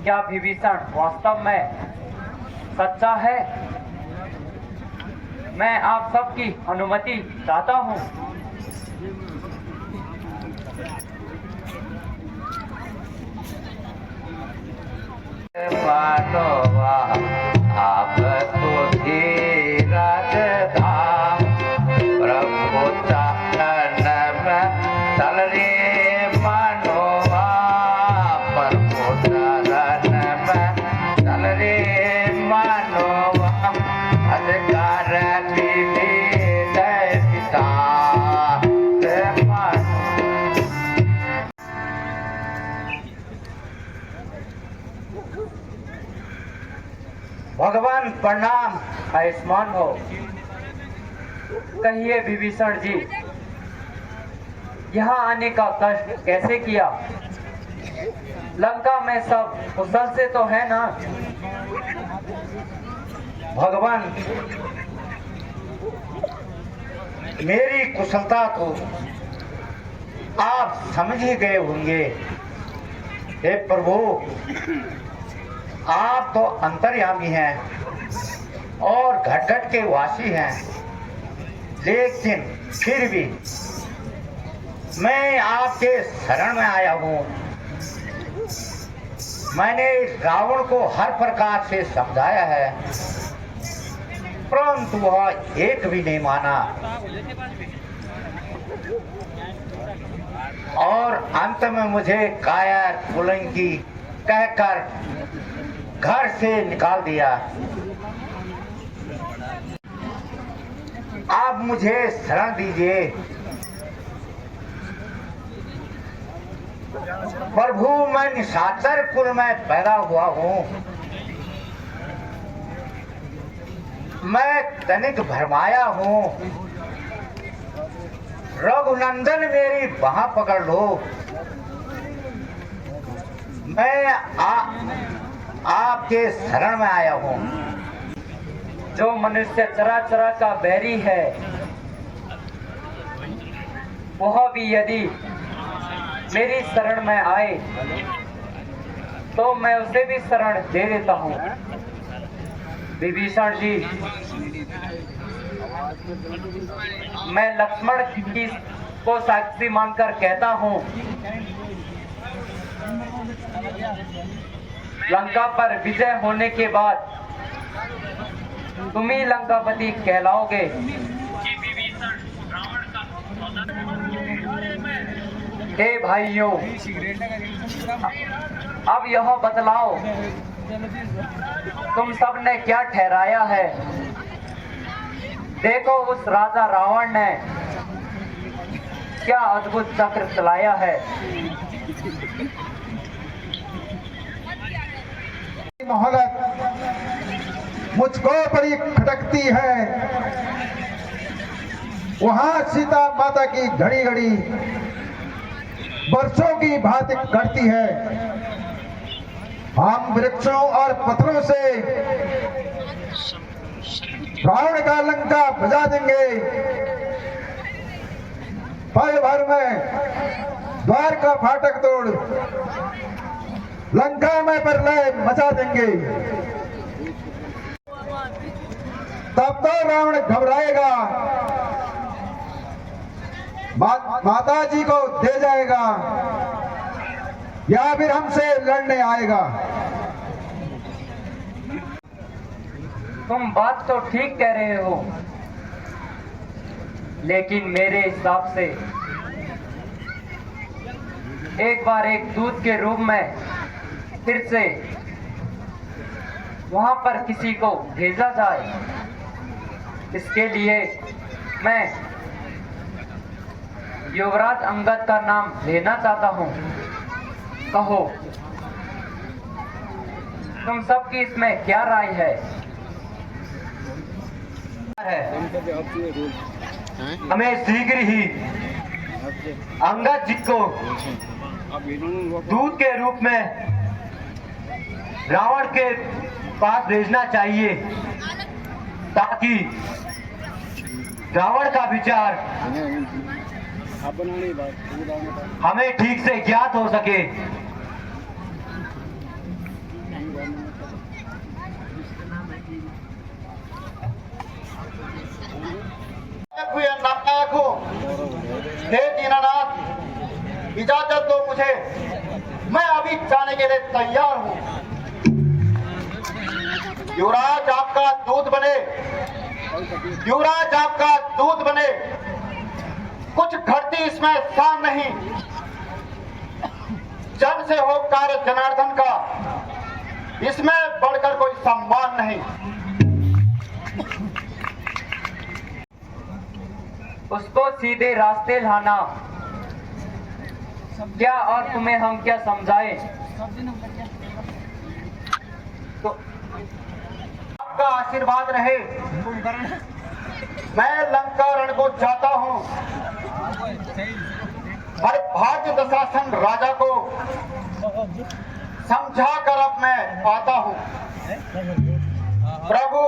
क्या विभीषण वास्तव में सच्चा है? मैं आप सबकी अनुमति चाहता हूँ। आप तो धीरज धाम प्रभु चरण में चल रे मनोवा, प्रभु चरण में चल रे मनोवा, अधिकार विधि जय पिता भगवान प्रणाम। आयुष्मान हो। कहिए विभीषण जी, यहाँ आने का कष्ट कैसे किया? लंका में सब कुशल से तो है ना? भगवान, मेरी कुशलता तो आप समझ ही गए होंगे। हे प्रभु, आप तो अंतर्यामी हैं और घट घट के वासी हैं, लेकिन फिर भी मैं आपके शरण में आया हूँ। मैंने रावण को हर प्रकार से समझाया है, परंतु वह एक भी नहीं माना और अंत में मुझे कायर कुलंकी कहकर घर से निकाल दिया। आप मुझे शरण दीजिए प्रभु। मैं निशाचर कुल में पैदा हुआ हूँ। मैं तनिक भरमाया हूँ। रघुनंदन मेरी बाह पकड़ लो। मैं आपके शरण में आया हूँ। जो मनुष्य चराचरा का बैरी है, वह भी यदि मेरी शरण में आए तो मैं उसे भी शरण दे देता हूँ। विभीषण जी, मैं लक्ष्मण की को साक्षी मानकर कहता हूँ, लंका पर विजय होने के बाद तुम ही लंकापति कहलाओगे। हे भाइयों, अब यह बतलाओ, तुम सब ने क्या ठहराया है? देखो, उस राजा रावण ने क्या अद्भुत चक्र चलाया है। मोहलत मुझको बड़ी खटकती है। वहां सीता माता की घड़ी घड़ी वर्षों की भांति करती है। हम वृक्षों और पत्थरों से रावण का लंका बजा देंगे। पल भर में द्वार का फाटक तोड़ लंका में प्रलय मचा देंगे। तब तो रावण घबराएगा, माता जी को दे जाएगा या फिर हमसे लड़ने आएगा। तुम बात तो ठीक कह रहे हो, लेकिन मेरे हिसाब से एक बार एक दूत के रूप में फिर से वहां पर किसी को भेजा जाए। इसके लिए मैं युवराज अंगद का नाम लेना चाहता हूं। कहो, तुम सबकी इसमें क्या राय है? हमें शीघ्र ही अंगद जी को दूत के रूप में रावण के पास भेजना चाहिए, ताकि रावण का विचार हमें ठीक से ज्ञात हो सके। हुए नायक हूँ। हे दीनानाथ, इजाजत दो मुझे, मैं अभी जाने के लिए तैयार हूँ। युवराज आपका दूध बने, युवराज आपका दूध बने, कुछ घटती इसमें शान नहीं। जन से हो कार्य जनार्दन का, इसमें बढ़कर कोई सम्मान नहीं। उसको सीधे रास्ते लाना क्या, और तुम्हें हम क्या समझाए? तो आपका आशीर्वाद रहे। मैं लंका रण को जाता हूँ, हर भाग्य दशासन राजा को समझा कर अब मैं आता हूँ। प्रभु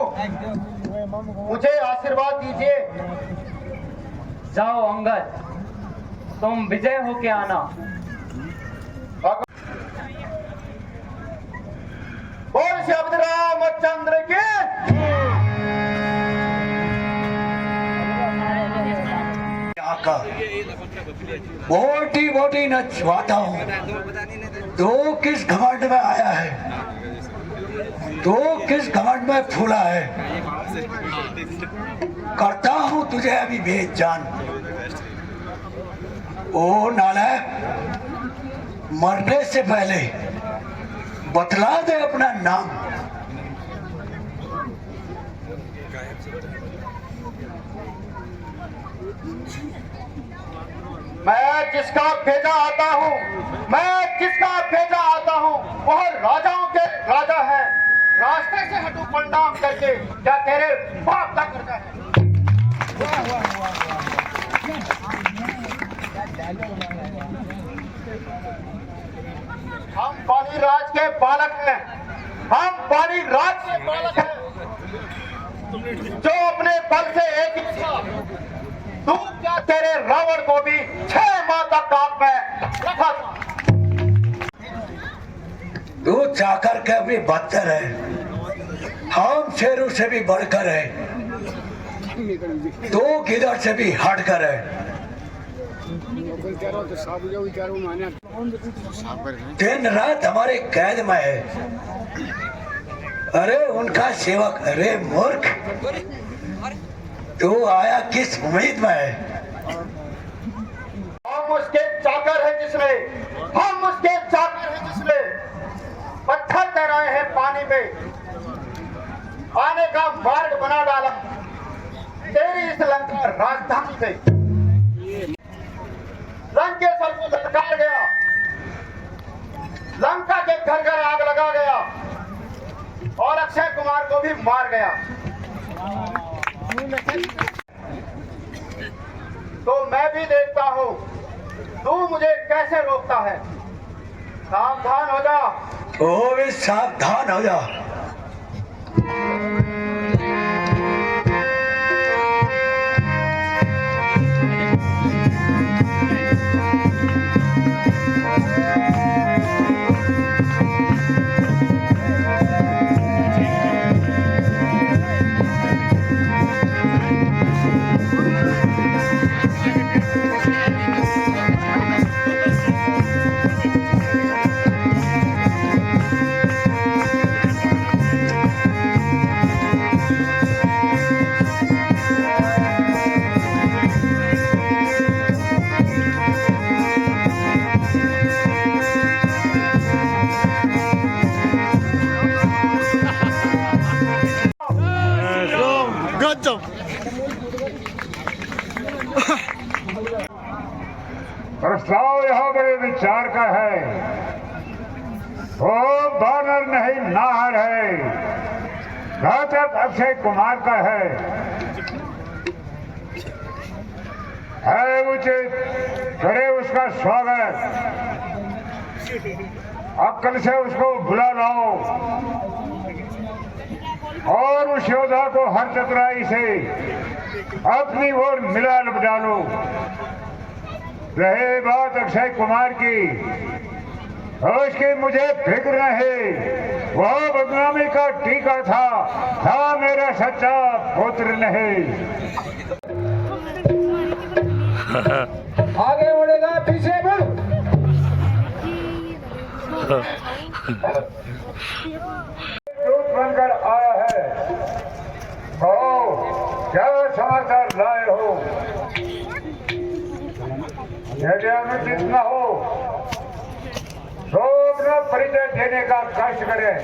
मुझे आशीर्वाद दीजिए। जाओ अंगद, तुम विजय होके आना। बोल शब्द रामचंद्र के। आका मोटी मोटी नचवाता हूँ, तो किस घमंड में आया है, तो किस घमंड में फूला है। करता हूँ तुझे अभी बेजान। ओ नालायक, मरने से पहले बतला दे अपना नाम। मैं जिसका भेजा आता हूँ, मैं जिसका भेजा आता हूँ, वह राजाओं के राजा है। रास्ते से हटू प्रणाम करके, क्या तेरे बाप का करता है? हम बाली राज के बालक हैं, हम बाली राज के बालक हैं, जो अपने बल से एक ही था। तू क्या तेरे रावण को भी 6 माह तक काट में रखा था। तू चाकर के भी बदतर है, हम शेरों से भी बढ़कर है, तू किधर से भी हटकर है। दिन रात हमारे कैद में है। अरे उनका सेवक, अरे मूर्ख, तू आया किस उम्मीद में है? हम उसके चाकर हैं जिसने, हम उसके चाकर हैं जिसने पत्थर तैराए हैं पानी में, आने का मार्ग बना डाला तेरी इस लंका राजधानी से। लंकेश्वर को ललकार गया, लंका के घर घर आग लगा गया, और अक्षय कुमार को भी मार गया। तो मैं भी देखता हूँ तू मुझे कैसे रोकता है। सावधान हो जा। ओ भी सावधान हो जा। प्रस्ताव यहाँ बड़े विचार का है। वो बानर नहीं नाहर है, घातक अक्षय कुमार का है उचित करे उसका स्वागत। अक्ल से उसको बुला लाओ और उस योद्धा को हर चतुराई से अपनी ओर मिला डालो। रहे बात अक्षय कुमार की, उसकी मुझे फिक्र नहीं, वह बदनामी का टीका था मेरा सच्चा पुत्र नहीं। आगे बढ़ेगा पीछे मुड़। दूत बनकर आया है, कहो क्या समाचार लाए हो? यदि अनुचित न हो तो अपना परिचय देने का कष्ट करें।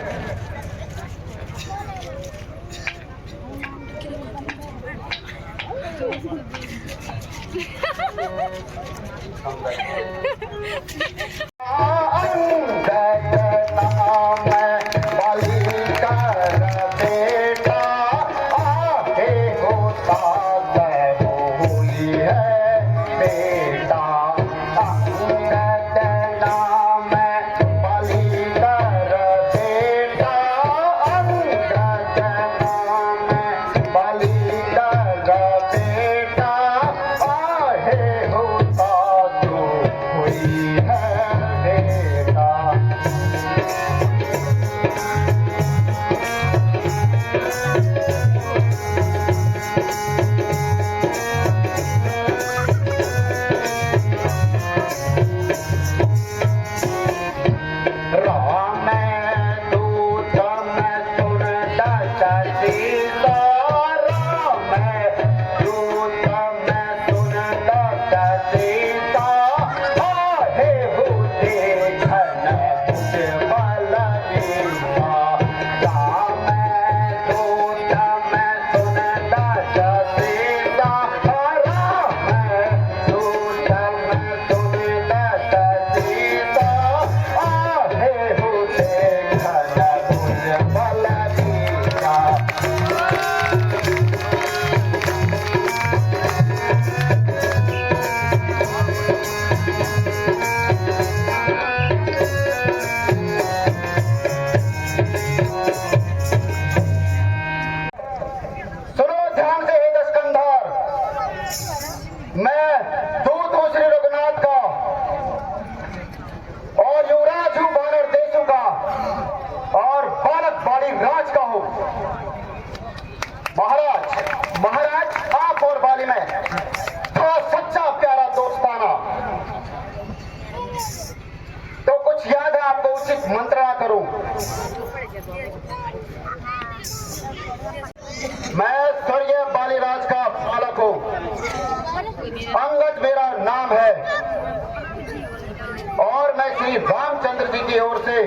मंत्रणा करूं। मैं स्वर्गीय बालीराज का बालक हूं, अंगद मेरा नाम है और मैं श्री रामचंद्र जी की ओर से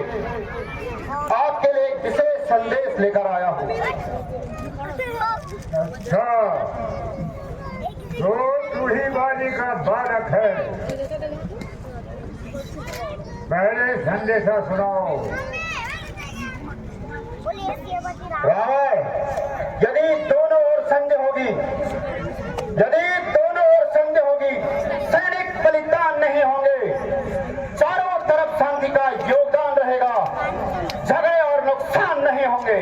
आपके लिए एक विशेष संदेश लेकर आया हूं। अच्छा, तो चूही बाजी का बालक है, पहले संदेशा सुनाओ। रावण, यदि दोनों ओर संधि होगी, यदि दोनों ओर संधि होगी, सैनिक बलिदान नहीं होंगे, चारों तरफ शांति का योगदान रहेगा, झगड़े और नुकसान नहीं होंगे।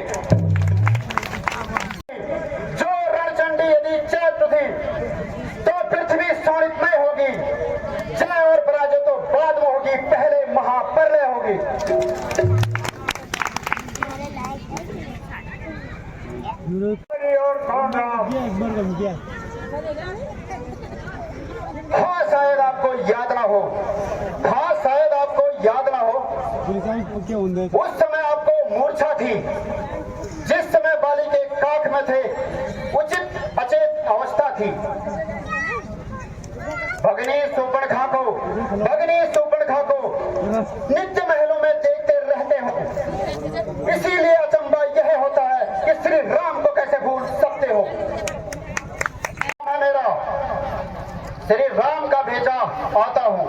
जो रणचंडी यदि चैत्र थी तो पृथ्वी शोणितमय होगी, जय और पराजय तो बाद में होगी, पहले महाप्रलय होगी। और कौन राम? हाँ, शायद आपको याद ना हो, हाँ शायद आपको याद ना हो, उस समय आपको मूर्छा थी, जिस समय बाली के काख में थे, उचित अचेत अवस्था थी। भगनी सुपर्णखा को, भगनी सुपर्णखा को नित्य महलों में देखते रहते हो, इसीलिए अचंबा यह होता है कि श्री राम को कैसे भूल सकते हो। मेरा श्री राम का भेजा आता हूँ।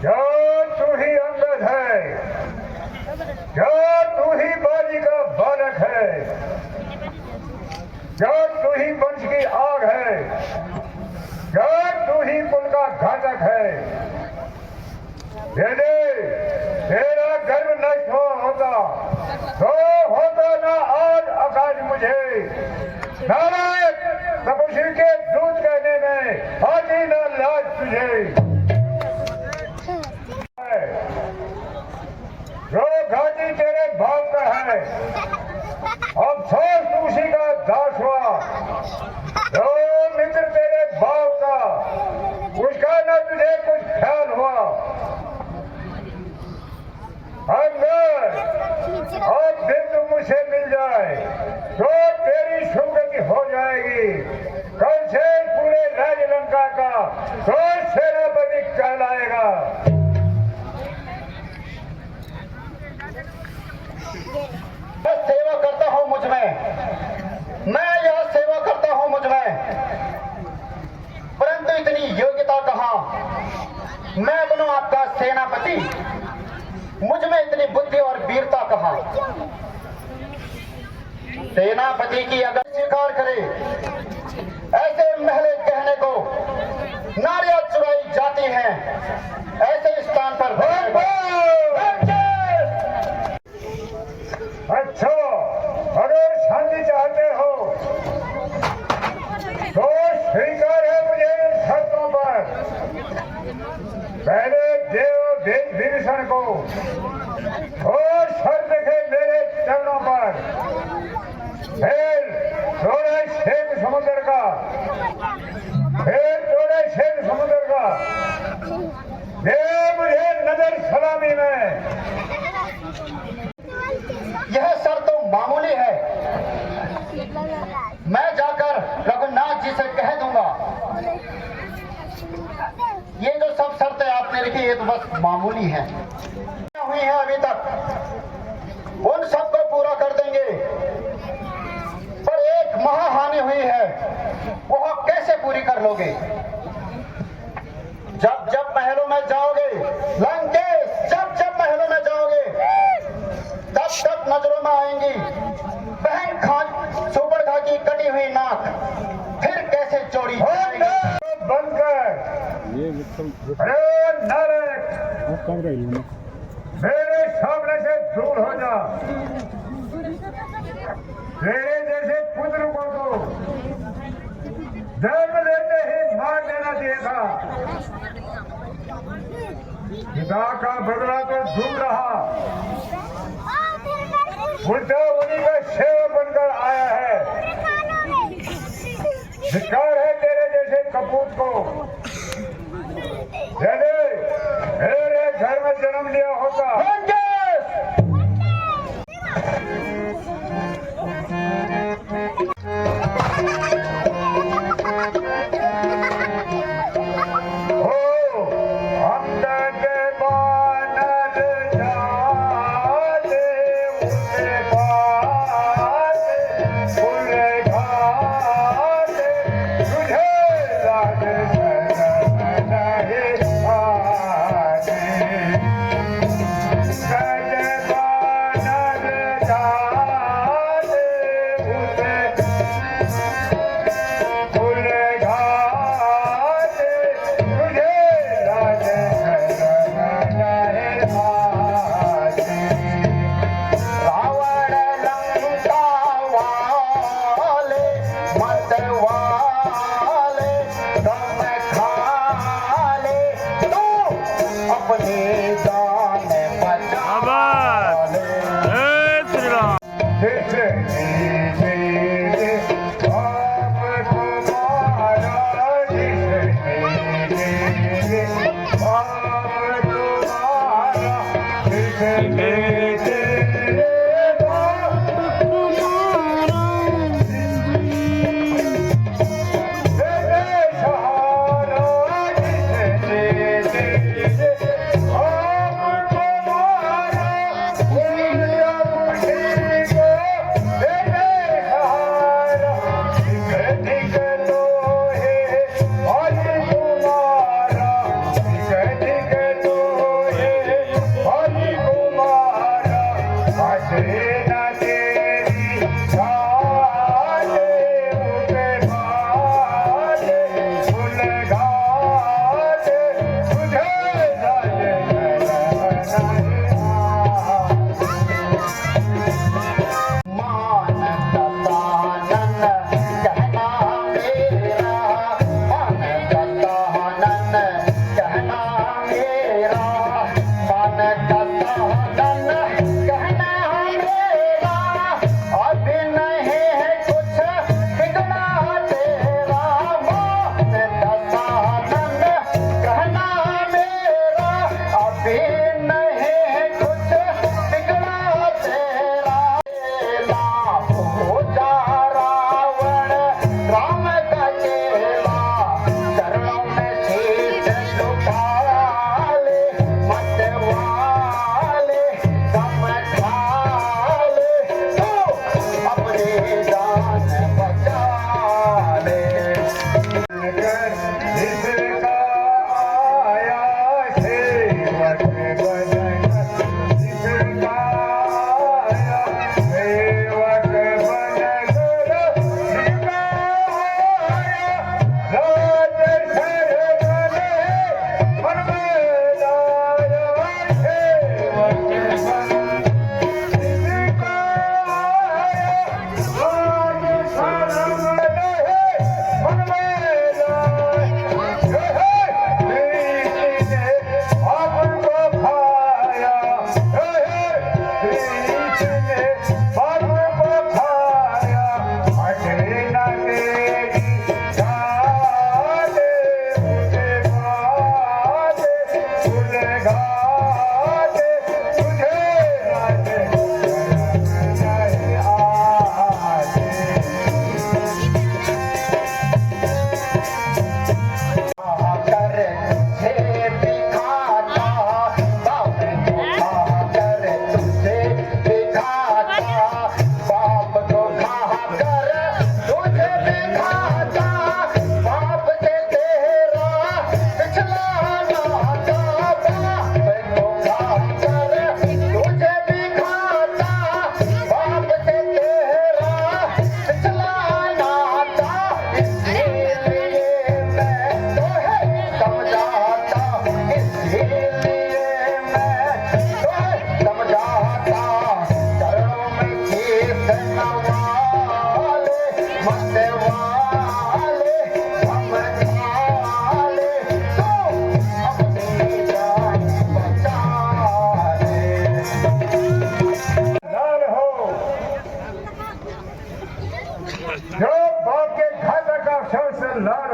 क्या तू ही अंगद है? क्या तू ही बाजी का बालक है? क्या तू ही वंश की आग है? क्या तू ही कुल का घातक है? यदि तेरा गर्व नष्ट होता तो होता ना आज आकाश मुझे, नारायण तपस्वी के दूत कहने में आती ना लाज तुझे। जो घाटी तेरे भाव का है, अब और बिंदु मुझसे मिल जाए तो तेरी सुगति हो जाएगी। कल से पूरे राजलंका का तो सेनापति कहलाएगा। मैं सेवा करता हूँ मुझ में, मैं यह सेवा करता हूँ मुझ में, परंतु इतनी योग्यता कहाँ मैं बनूं आपका सेनापति। मुझ में इतनी बुद्धि और वीरता कहाँ। सेनापति की अगर स्वीकार करे ऐसे महले कहने को नारियां चुराई जाती हैं, ऐसे स्थान पर अच्छा, अगर शांति चाहते हो तो स्वीकार है मुझे इन शर्तों पर। पहले देव विभीषण को और शर्त है मेरे चरणों पर, फिर चौड़े शेख समुद्र का, फिर चौड़े शेख समुद्र का दे मुझे नजर सलामी में। यह शर्त तो मामूली है, मैं जाकर रघुनाथ जी से कह दूंगा। ये जो सब शर्तें आपने लिखी ये तो बस मामूली हैं, हुई है अभी तक, उन सबको पूरा कर देंगे। पर एक महाहानि हुई है, वह कैसे पूरी कर लोगे? जब जब महलों में जाओगे लंकेश, जब जब महलों में जाओगे तब तब नजरों में आएंगी बहन खान सुपरघा की कटी हुई नाक, फिर कैसे जोड़ी बनकर अरे नारक मेरे सामने से दूर हो जा। तेरे जैसे पुत्र को तो जन्म लेते ही मार देना चाहिए था। पिता का बदला तो दूर रहा, उल्टा उन्हीं का सेवक बनकर आया है। धिक्कार है तेरे जैसे कपूत को। यदि मेरे घर में जन्म लिया होता कहना मेरा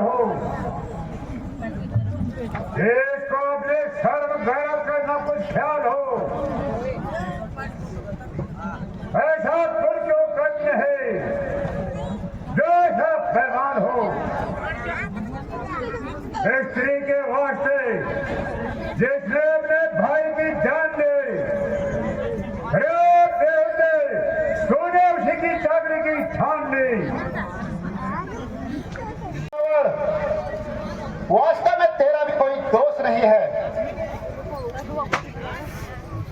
हो। देश को अपने सर्व गौरव का न कुछ ख्याल हो। ऐसा तुम क्यों करते हैं जो ऐसा बेईमान हो। स्त्री के वास्ते जिसने अपने भाई की जान दे, तूने उसी की चाकरी की ठान ली। वास्तव में तेरा भी कोई दोष नहीं है,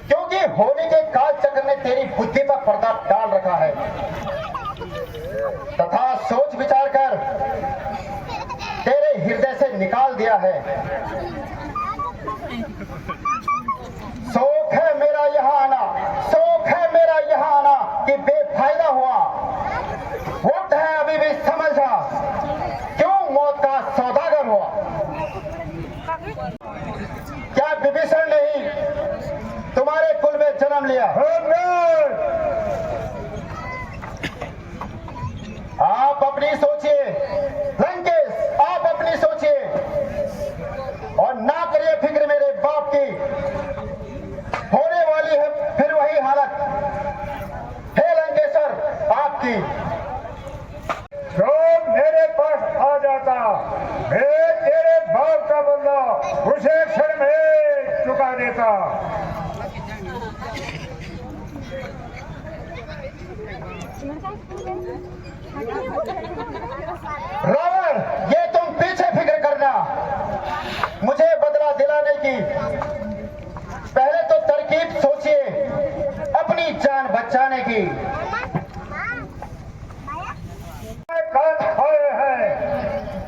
क्योंकि होली के काल चक्र ने तेरी बुद्धि पर पर्दा डाल रखा है तथा सोच विचार कर तेरे हृदय से निकाल दिया है। शौक है मेरा यहाँ आना, शौक है मेरा यहाँ आना कि बेफायदा हुआ। वक्त है अभी भी समझ जा, क्यों मौत का सौदागर हुआ। क्या विभीषण ने ही तुम्हारे कुल में जन्म लिया? आप अपनी सोचिए लंकेश, आप अपनी सोचिए और ना करिए फिक्र मेरे बाप की। होने वाली है फिर वही हालत हे लंकेश्वर आपकी। जो मेरे पास आ जाता, मैं तेरे बाप का बंदा उसे क्षण में चुका देता। रावण, ये तुम पीछे फिक्र करना, मुझे बदला दिलाने की पहले तो तरकीब सोचिए अपनी जान बचाने की। कान खाए हैं,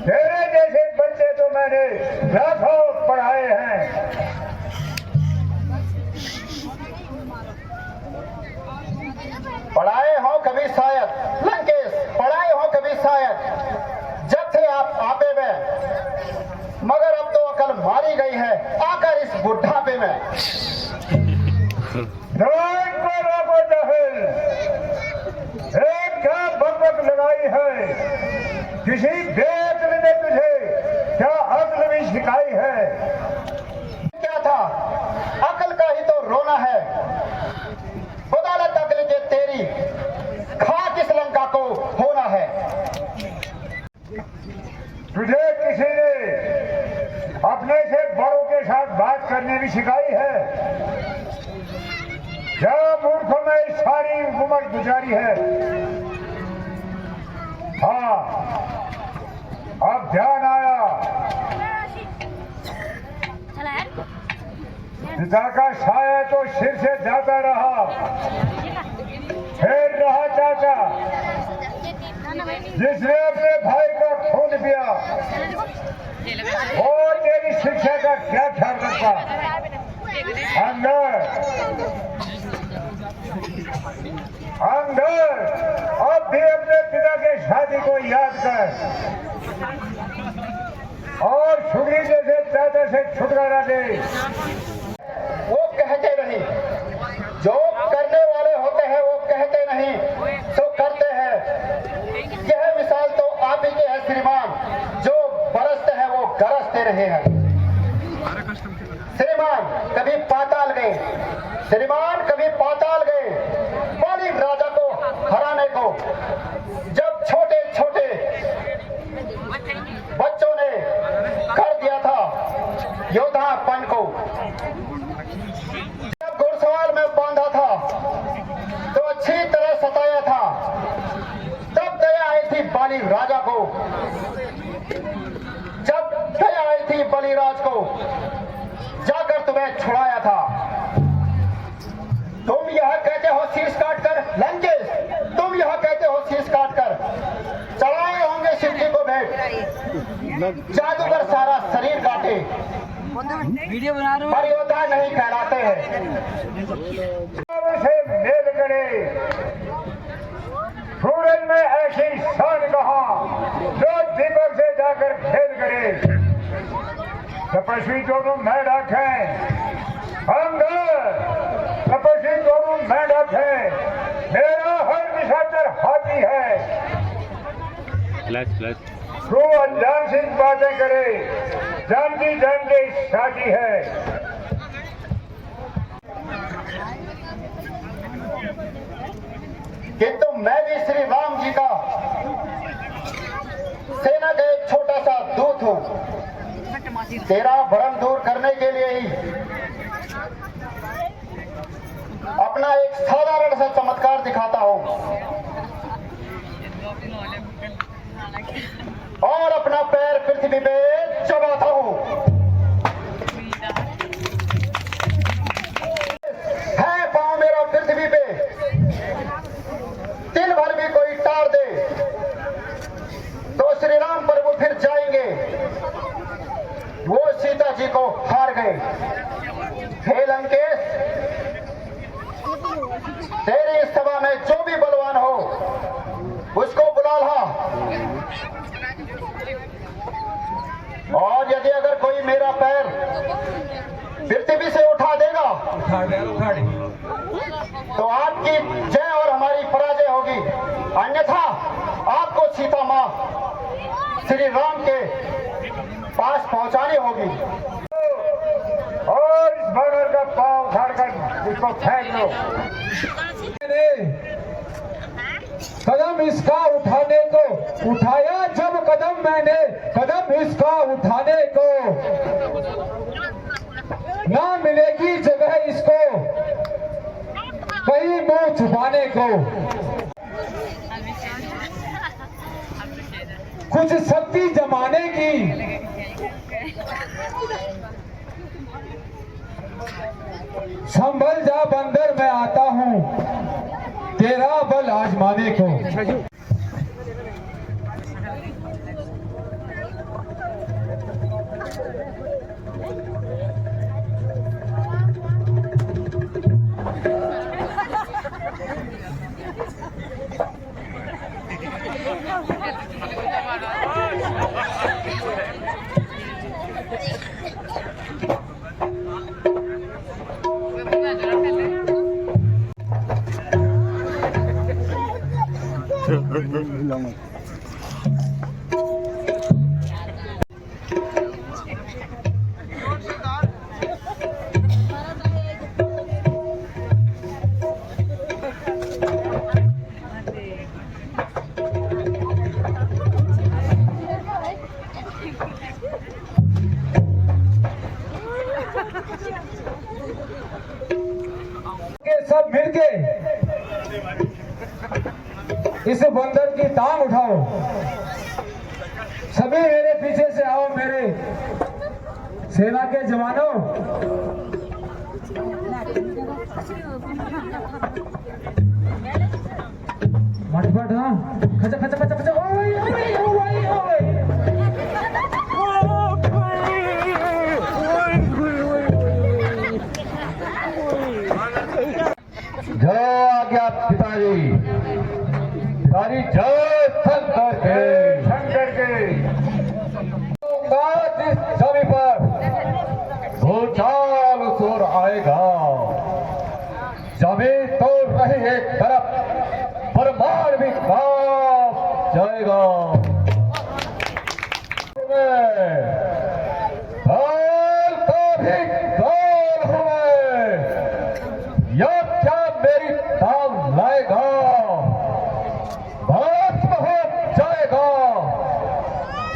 तेरे जैसे बच्चे तो मैंने लाखों पढ़ाए हैं। पढ़ाए हो कभी शायद लंकेश, पढ़ाए हो कभी शायद जब थे आप आपे में, मगर अब तो अकल मारी गई है आकर इस बुढ़ापे में। क्या बकबक लगाई है, किसी बेअक्ल ने तुझे क्या अक्ल भी सिखाई है। क्या था अकल का ही तो रोना है, बदौलत अकल के तेरी खाक इस लंका को होना है। तुझे किसी ने अपने से बड़ों के साथ बात करने भी सिखाई है। क्या मूर्खों में सारी उम्र गुजारी है। हाँ, अब ध्यान आया। पिता का साया तो सिर से जाता रहा, फिर रहा चाचा जिसने अपने भाई का खून पिया, वो तेरी शिक्षा का क्या ख्याल रखा। अंदर अंदर अब भी अपने पिता के शादी को याद कर और छुगली जैसे चाचा से छुटकारा दे। वो कहते नहीं, जो करने वाले होते हैं वो कहते नहीं तो करते हैं। यह मिसाल तो आप ही के है श्रीमान, जो बरसते हैं वो गरजते रहे हैं। श्रीमान कभी पाताल गए, श्रीमान कभी पाताल गए बाली राजा को हराने को, जब छोटे छोटे बच्चों ने कर दिया था योद्धापन को। जब घुड़सवार में बांधा था तो अच्छी तरह सताया था, तब दया आई थी बाली राजा को। जब दया आई थी बलिराज को, जाकर तुम्हें छुड़ाया था। तुम यह कहते हो शीश काट कर लंकेश, तुम यह कहते हो शीश काट कर चढ़ाए होंगे शिव जी को भेंट, जादूगर सारा शरीर काटे, वीडियो बना रहे पर योद्धा नहीं कहलाते हैं। मेल करे सूरज में ऐसी शान कहा जो दीपक से जाकर खेल करे। तपस्वी दोनों मेढक हैं, तपस्वी दोनों मेढक हैं, मेरा हर निशाचर हाथी है। तू अनजान सी बातें करे, जानती जान के साथी है। किंतु मैं भी श्री राम जी का सेना का एक छोटा सा दूत हूं। तेरा भ्रम दूर करने के लिए ही अपना एक साधारण सा चमत्कार दिखाता हूं और अपना पैर पृथ्वी पे चबाता हूं। है पांव मेरा पृथ्वी पे, तिल भर भी कोई टार दे तो श्री राम प्रभु फिर जाएंगे। वो सीता जी को हार गए। हे लंकेश, तेरी इस सभा में जो भी बलवान हो उसको बुला ला, और यदि अगर कोई मेरा पैर पृथ्वी से उठा देगा तो आपकी जय और हमारी पराजय होगी, अन्यथा आपको सीता मां श्री राम के पास पहुंचानी होगी। और इस बगर का पांव उखाड़कर इसको फेंक लो। कदम इसका उठाने को उठाया जब कदम मैंने, कदम इसका उठाने को ना मिलेगी जगह इसको कहीं मुंह छुपाने को। कुछ शक्ति जमाने की संभल जा बंदर, मैं आता हूं तेरा बल आजमाने को। सब मिलके इस बंदर की टांग उठाओ। सभी मेरे पीछे से आओ मेरे सेना के जवानों। मटपट हाँ, खचा खचा खचा खचा, ओए ओए ओए ओए। जय आज्ञा पिताजी, पिताजी जय शंकर के, शंकर के। इस जमी पर भूचाल सुर आएगा, जमीन तो रही एक तरफ, परमार भी कांप जाएगा। काल का भी काल हुए, यह क्या मेरी टांग लाएगा, भस्म हो जाएगा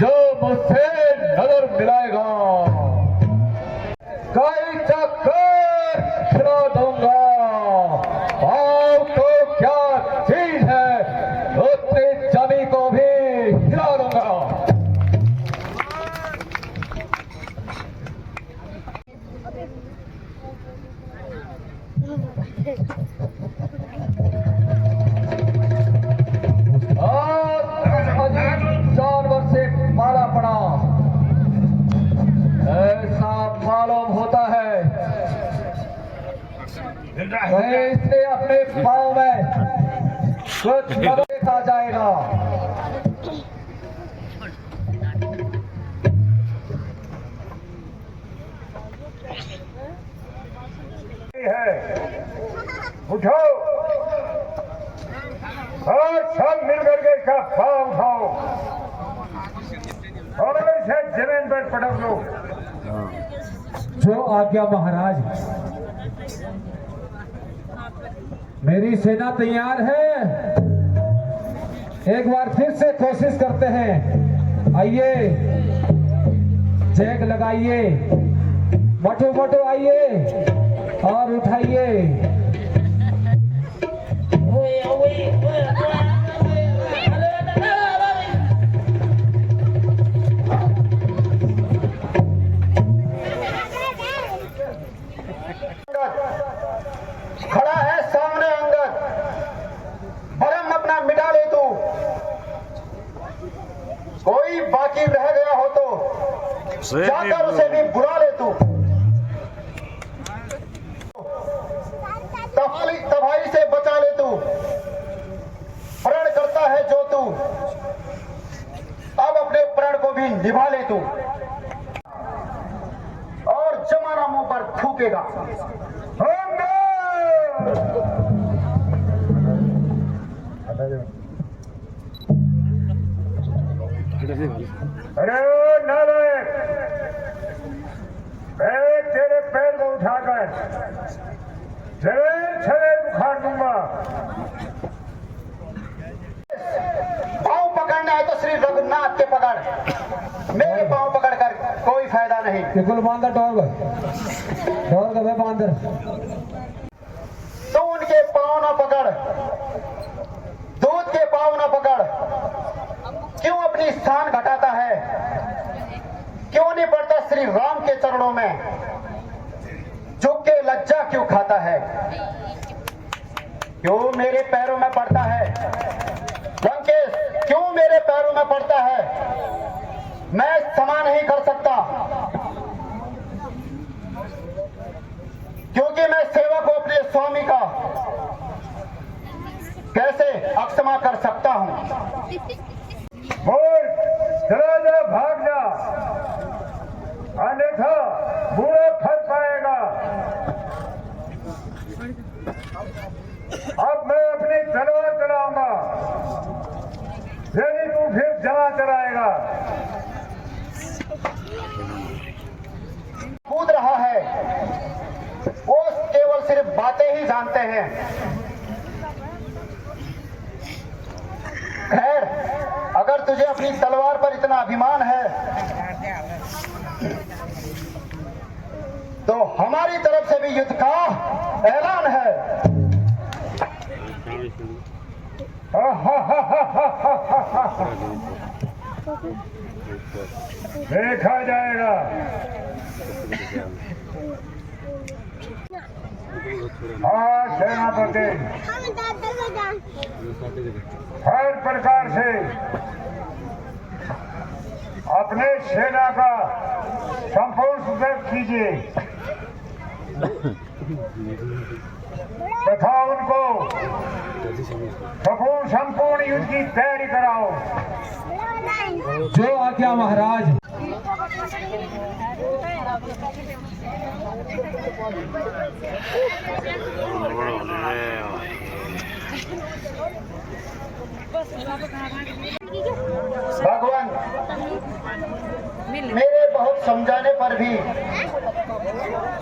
जो मुझसे नजर मिलाएगा। कई चक्कर खिला दूंगा, पाँव तो क्या चीज है, उतनी जमी को भी हिला दूंगा। जानवर से मारा पड़ा ऐसा मालूम होता है, कहीं इससे अपने पाँव में कुछ देखा जाएगा। उठो और सब मिलकर के इसका पाँव उठाओ। और इसे जमीन पर पटक लो। जो आज्ञा महाराज। मेरी सेना तैयार है। एक बार फिर से कोशिश करते हैं। आइए, जैक लगाइए, मटो मटो आइए और उठाइए। खड़ा है सामने अंगद, भरम अपना मिटा ले तू। कोई बाकी रह गया हो तो जाकर उसे भी बुला ले तू। तबाही से बचा ले तू। प्रण करता है जो तू, अब अपने प्रण को भी निभा ले तू। और जमाना मुंह पर थूकेगा। अरे नालायक, मैं तेरे पैर को उठाकर जमीन छड़े उखाड़ दूंगा। पाँव पकड़ना है तो श्री रघुनाथ के पकड़, मेरे पाँव पकड़कर कोई फायदा नहीं। बिल्कुल बांधर डोर गए बांधर। तो उनके पाँव ना पकड़, दूध के पाँव ना पकड़। क्यों अपनी स्थान घटाता है? क्यों नहीं पड़ता श्री राम के चरणों में? झुक के लज्जा क्यों खाता है? क्यों मेरे पैरों में पड़ता है? लंकेश, क्यों मेरे पैरों में पड़ता है? मैं क्षमा नहीं कर सकता, क्योंकि मैं सेवक हूं अपने स्वामी का। कैसे अक्षमा कर सकता हूं? चला जा, भाग जा, अन्यथा बुरा फल पाएगा। अब मैं अपनी तलवार चलाऊंगा, यदि तू फिर जमा चलाएगा। कूद रहा है, वो केवल सिर्फ बातें ही जानते हैं। खैर, अगर तुझे अपनी तलवार पर इतना अभिमान है तो हमारी तरफ से भी युद्ध का ऐलान है। देखा जाएगा। हाँ सेनापति, हर प्रकार से अपने सेना का संपूर्ण सुधार कीजिए तथा उनको संपूर्ण युद्ध की तैयारी कराओ। जो आज्ञा महाराज। भगवान, मेरे बहुत समझाने पर भी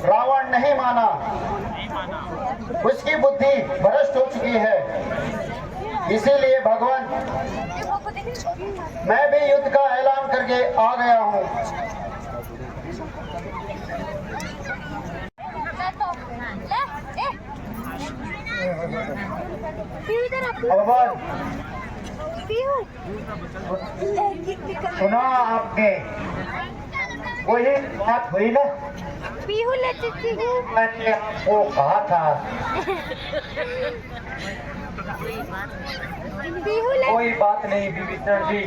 रावण नहीं माना। उसकी बुद्धि भ्रष्ट हो चुकी है। इसीलिए भगवान, मैं भी युद्ध का ऐलान करके आ गया हूँ। भगवान, सुना आपने, वही बात हुई ना, मैंने आपको कहा था। कोई बात नहीं विभीषण जी,